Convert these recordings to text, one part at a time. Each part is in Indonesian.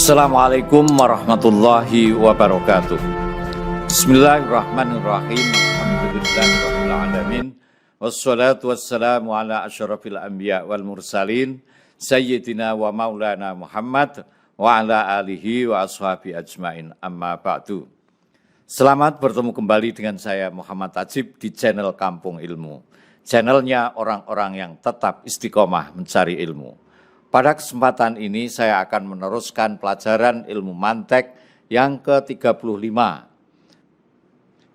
Assalamualaikum warahmatullahi wabarakatuh. Bismillahirrahmanirrahim. Alhamdulillahirrahmanirrahim. Wassalatu wassalamu ala asyrafil anbiya wal mursalin Sayyidina wa maulana Muhammad wa ala alihi wa ashabi ajmain, amma ba'du. Selamat bertemu kembali dengan saya Muhammad Ajib di channel Kampung Ilmu. Channelnya orang-orang yang tetap istiqomah mencari ilmu. Pada kesempatan ini saya akan meneruskan pelajaran ilmu mantek yang ke-35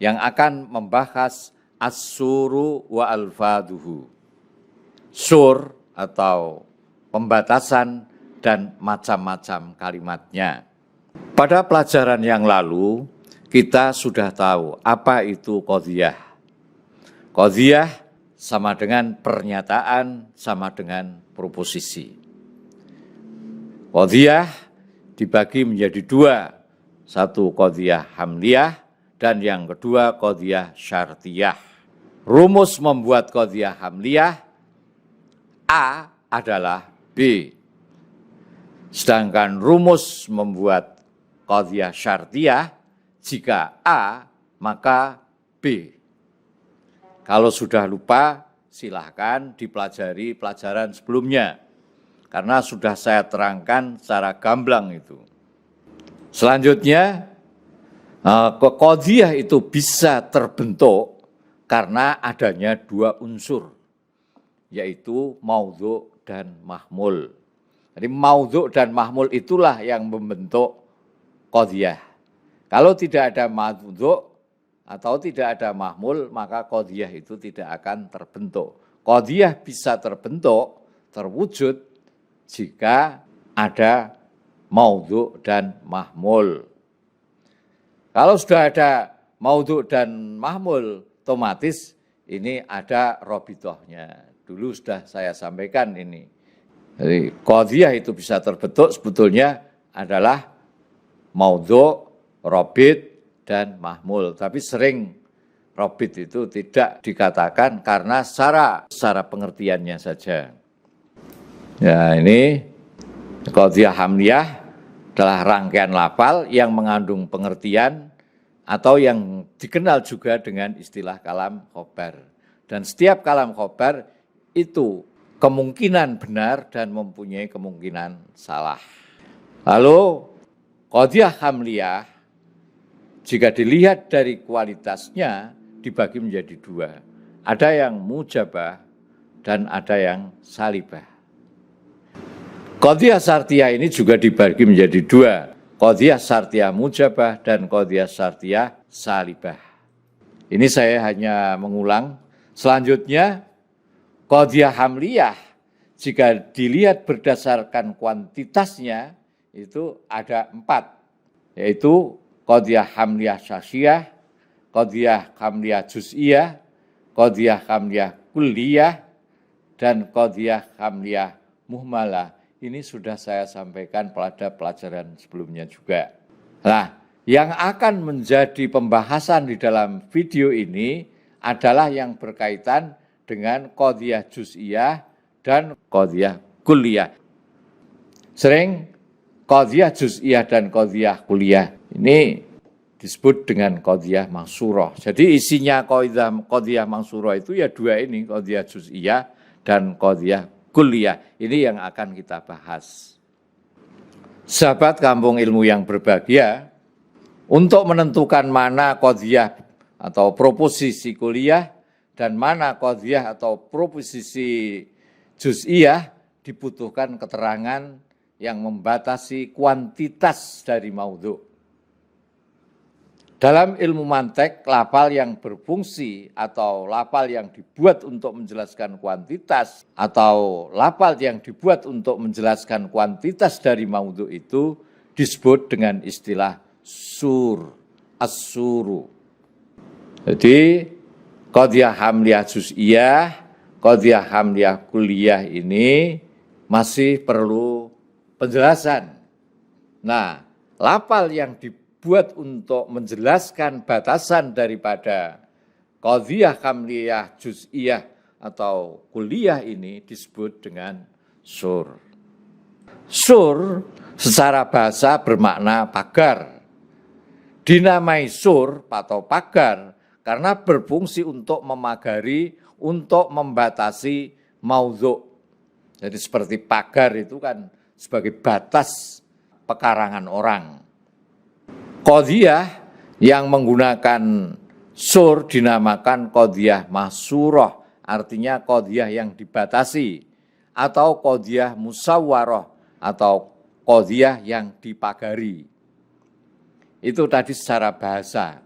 yang akan membahas as-suru wa alfaduhu. Sur atau pembatasan dan macam-macam kalimatnya. Pada pelajaran yang lalu kita sudah tahu apa itu qadhiyah. Qadhiyah sama dengan pernyataan, sama dengan proposisi. Qadhiyah dibagi menjadi dua, satu qadhiyah hamliyah dan yang kedua qadhiyah syartiyah. Rumus membuat qadhiyah hamliyah, A adalah B. Sedangkan rumus membuat qadhiyah syartiyah, jika A maka B. Kalau sudah lupa silahkan dipelajari pelajaran sebelumnya. Karena sudah saya terangkan secara gamblang itu. Selanjutnya, qadhiyah itu bisa terbentuk karena adanya dua unsur, yaitu maudhu' dan mahmul. Jadi maudhu' dan mahmul itulah yang membentuk qadhiyah. Kalau tidak ada maudhu' atau tidak ada mahmul, maka qadhiyah itu tidak akan terbentuk. Qadhiyah bisa terbentuk, terwujud, jika ada maudhu' dan mahmul. Kalau sudah ada maudhu' dan mahmul, otomatis ini ada robitohnya. Dulu sudah saya sampaikan ini. Jadi qadhiyah itu bisa terbentuk sebetulnya adalah maudhu', robit, dan mahmul. Tapi sering robit itu tidak dikatakan karena secara pengertiannya saja. Ya, ini qadhiyah hamliyah adalah rangkaian lafal yang mengandung pengertian atau yang dikenal juga dengan istilah kalam khobar. Dan setiap kalam khobar itu kemungkinan benar dan mempunyai kemungkinan salah. Lalu qadhiyah hamliyah jika dilihat dari kualitasnya dibagi menjadi dua. Ada yang mujabah dan ada yang salibah. Qadhiyah syartiyah ini juga dibagi menjadi dua, qadhiyah syartiyah mujabah dan qadhiyah syartiyah salibah. Ini saya hanya mengulang. Selanjutnya, qadhiyah hamliyah jika dilihat berdasarkan kuantitasnya itu ada 4, yaitu qadhiyah hamliyah syakhsiyah, qadhiyah hamliyah juz'iyah, qadhiyah hamliyah kulliyah, dan qadhiyah hamliyah muhmalah. Ini sudah saya sampaikan pada pelajaran sebelumnya juga. Nah, yang akan menjadi pembahasan di dalam video ini adalah yang berkaitan dengan qadhiyah juz'iyah dan qadhiyah kulliyah. Sering qadhiyah juz'iyah dan qadhiyah kulliyah ini disebut dengan qadhiyah mangsurah. Jadi isinya qadhiyah mangsurah itu ya dua ini, qadhiyah juz'iyah dan qadhiyah kulliyah. Ini yang akan kita bahas. Sahabat Kampung Ilmu yang berbahagia, untuk menentukan mana qadhiyah atau proposisi kulliyah dan mana qadhiyah atau proposisi juz'iyah dibutuhkan keterangan yang membatasi kuantitas dari maudhu'. Dalam ilmu mantek, lafal yang berfungsi atau lafal yang dibuat untuk menjelaskan kuantitas atau lafal yang dibuat untuk menjelaskan kuantitas dari maudhu' itu disebut dengan istilah sur, as-suru. Jadi qadhiyah hamliyah juz'iyah, qadhiyah hamliyah kulliyah ini masih perlu penjelasan. Nah, lafal yang dibuat untuk menjelaskan batasan daripada qadhiyah hamliyah juz'iyah atau kulliyah ini disebut dengan sur. Sur secara bahasa bermakna pagar. Dinamai sur atau pagar karena berfungsi untuk memagari, untuk membatasi maudhu'. Jadi seperti pagar itu kan sebagai batas pekarangan orang. Qadhiyah yang menggunakan sur dinamakan qadhiyah mahsurah, artinya qadhiyah yang dibatasi, atau qadhiyah musawwarah, atau qadhiyah yang dipagari. Itu tadi secara bahasa.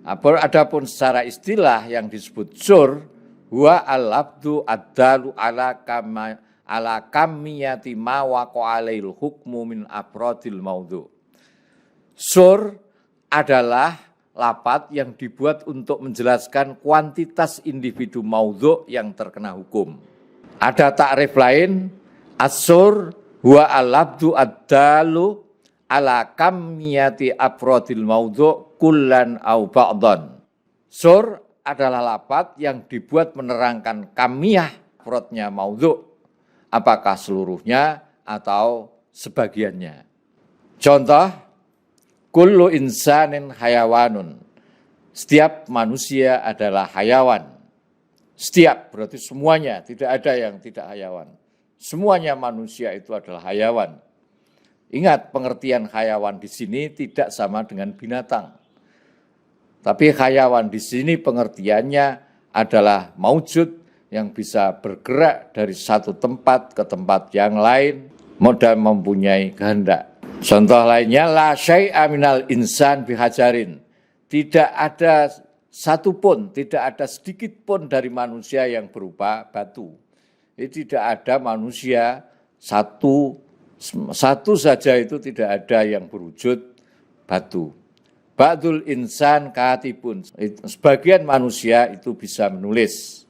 Adapun secara istilah yang disebut sur, huwa al-abdu ad-dalu ala kamiyati ma waqa'alail hukmu min afrodil maudhu'. Sur adalah lafadz yang dibuat untuk menjelaskan kuantitas individu maudhu' yang terkena hukum. Ada takrif lain, as-sur huwa al-abdu ad-dalu ala kamiyati afrodil maudhu' kullan au ba'dhan. Sur adalah lafadz yang dibuat menerangkan kamiyah afrodnya maudhu', apakah seluruhnya atau sebagiannya. Contoh, kullu insanin hayawanun. Setiap manusia adalah hayawan. Setiap berarti semuanya, tidak ada yang tidak hayawan. Semuanya manusia itu adalah hayawan. Ingat, pengertian hayawan di sini tidak sama dengan binatang. Tapi hayawan di sini pengertiannya adalah maujud yang bisa bergerak dari satu tempat ke tempat yang lain, dan mempunyai kehendak. Contoh lainnya, la syai'a minal insan bihajarin. Tidak ada satupun, tidak ada sedikit pun dari manusia yang berupa batu. Jadi tidak ada manusia satu saja itu tidak ada yang berwujud batu. Ba'dul insan katibun. Sebagian manusia itu bisa menulis.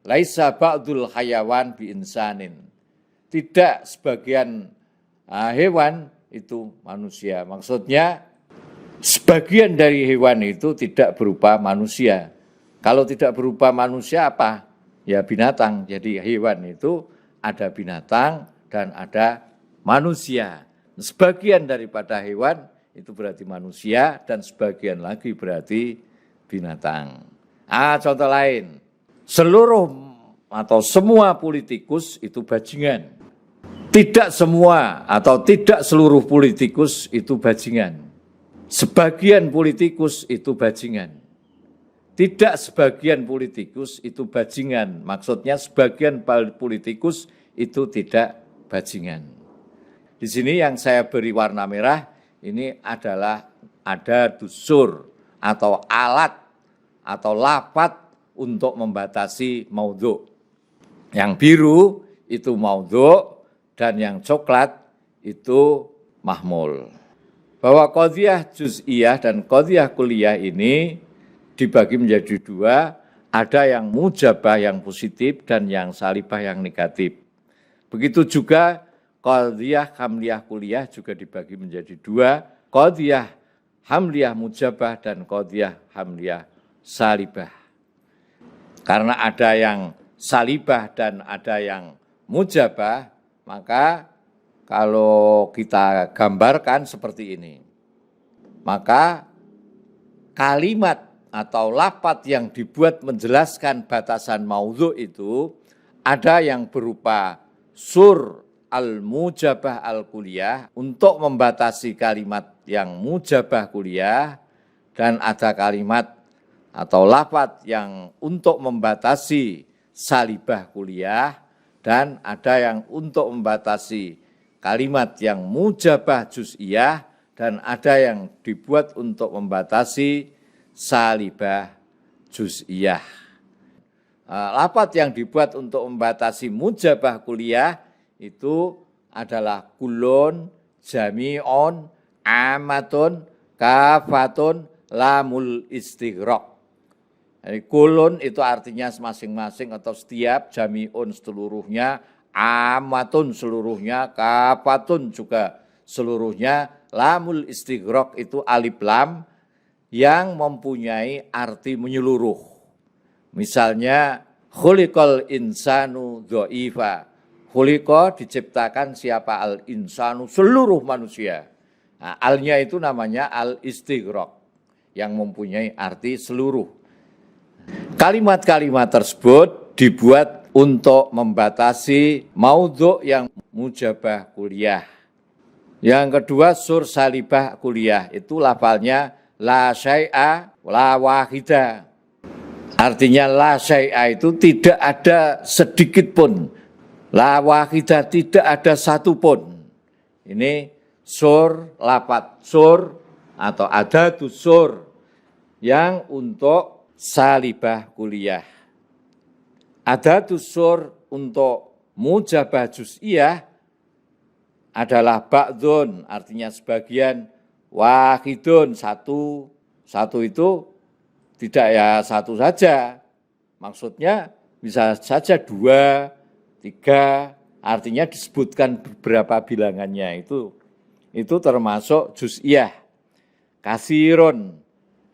Laisa ba'dul hayawan bi insanin. Tidak sebagian hewan itu manusia. Maksudnya sebagian dari hewan itu tidak berupa manusia. Kalau tidak berupa manusia apa? Ya binatang. Jadi hewan itu ada binatang dan ada manusia. Sebagian daripada hewan itu berarti manusia dan sebagian lagi berarti binatang. Contoh lain, seluruh atau semua politikus itu bajingan. Tidak semua atau tidak seluruh politikus itu bajingan. Sebagian politikus itu bajingan. Tidak sebagian politikus itu bajingan. Maksudnya sebagian politikus itu tidak bajingan. Di sini yang saya beri warna merah ini adalah ada dusur atau alat atau lafadz untuk membatasi maudhu'. Yang biru itu maudhu' dan yang coklat itu mahmul. Bahwa qadhiyah juz'iyah dan qadhiyah kulliyah ini dibagi menjadi dua, ada yang mujabah yang positif dan yang salibah yang negatif. Begitu juga qadhiyah hamliyah kulliyah juga dibagi menjadi dua, qadhiyah hamliyah mujabah dan qadhiyah hamliyah salibah. Karena ada yang salibah dan ada yang mujabah, maka kalau kita gambarkan seperti ini, maka kalimat atau lafadz yang dibuat menjelaskan batasan maudhu' itu ada yang berupa sur al-mujabah al-kulliyah untuk membatasi kalimat yang mujabah kulliyah, dan ada kalimat atau lafadz yang untuk membatasi salibah kulliyah, dan ada yang untuk membatasi kalimat yang mujabah juz'iyah, dan ada yang dibuat untuk membatasi salibah juz'iyah. Lafadz yang dibuat untuk membatasi mujabah kulliyah itu adalah kulun, jami'un, amatun, kafatun, lamul istighraq. Jadi kulun itu artinya masing-masing atau setiap, jami'un seluruhnya, amatun seluruhnya, kafatun juga seluruhnya, lamul istighraq itu alif lam yang mempunyai arti menyeluruh. Misalnya khuliqal insanu dha'ifa. Khuliqa diciptakan siapa al-insanu seluruh manusia. Nah, alnya itu namanya al-istighraq yang mempunyai arti seluruh. Kalimat-kalimat tersebut dibuat untuk membatasi maudhu' yang mujabah kuliah. Yang kedua sur salibah kuliah itu lafalnya la syai'a la wahida. Artinya la syai'a itu tidak ada sedikit pun. La wahidah tidak ada satu pun. Ini sur, lapat sur atau adatus sur yang untuk salibah kuliah. Adatus sur untuk mujabah juz'iyah adalah ba'dun, artinya sebagian, wahidun, satu. Satu itu tidak ya satu saja. Maksudnya bisa saja 2, 3, artinya disebutkan beberapa bilangannya itu termasuk juz'iyah. Kasirun,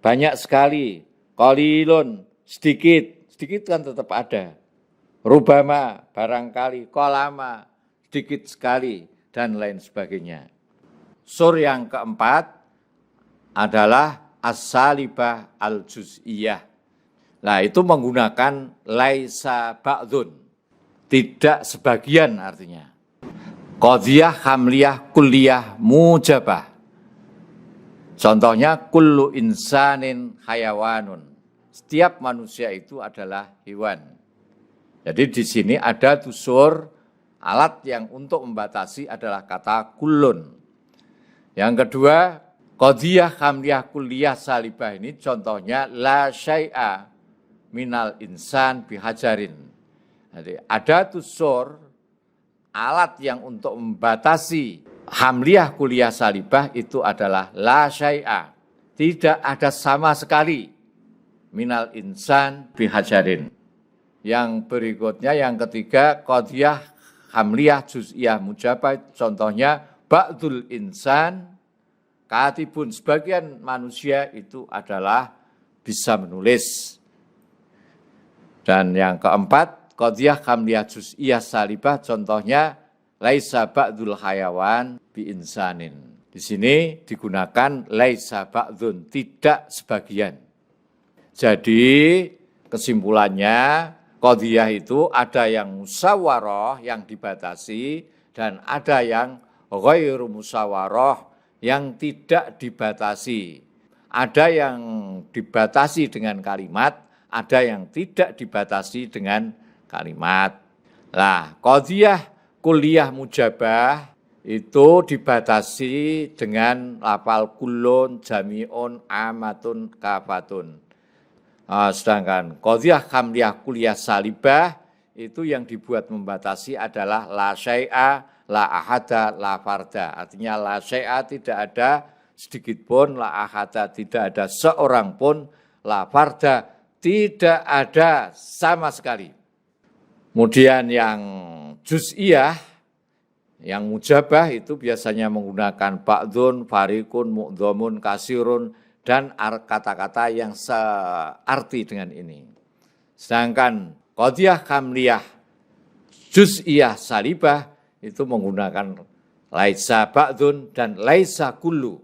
banyak sekali. Qalilun, sedikit kan tetap ada. Rubama, barangkali. Qalama, sedikit sekali, dan lain sebagainya. Sur yang keempat adalah as-salibah al-juz'iyah. Nah, itu menggunakan laisa ba'dun. Tidak sebagian artinya. Qadhiyah, hamliyah, kulliyah, mujabah. Contohnya kullu insanin hayawanun. Setiap manusia itu adalah hewan. Jadi di sini ada tusur, alat yang untuk membatasi adalah kata kullun. Yang kedua, qadhiyah, hamliyah, kulliyah, salibah ini contohnya la syai'a minal insan bihajarin. Jadi ada tusur, alat yang untuk membatasi hamliyah, kuliah, salibah itu adalah la syai'a. Tidak ada sama sekali minal insan bihajarin. Yang berikutnya, yang ketiga, qadhiyah, hamliyah, juz'iyah, mujabah. Contohnya, ba'dul insan, katibun, sebagian manusia itu adalah bisa menulis. Dan yang keempat, qadhiyah, hamliyah, juz'iyah, salibah, contohnya laisa ba'dul hayawan bi insanin. Di sini digunakan laisa ba'dun, tidak sebagian. Jadi kesimpulannya qadhiyah itu ada yang musyawarah yang dibatasi dan ada yang ghairu musyawarah yang tidak dibatasi. Ada yang dibatasi dengan kalimat, ada yang tidak dibatasi dengan kalimat. Nah, qadhiyah kulliyah mujabah itu dibatasi dengan lafal kullun, jami'un, amatun, kafatun. Sedangkan qadhiyah hamliyah kulliyah salibah itu yang dibuat membatasi adalah la syai'a, la ahada, la farda. Artinya la syai'a tidak ada sedikit pun, la ahada tidak ada seorang pun, la farda tidak ada sama sekali. Kemudian yang juz'iyah, yang mujabah itu biasanya menggunakan ba'dun, farikun, mu'dhamun, kasirun, dan kata-kata yang searti dengan ini. Sedangkan qadhiyah hamliyah, juz'iyah, salibah itu menggunakan laisa ba'dun dan laisa kullu.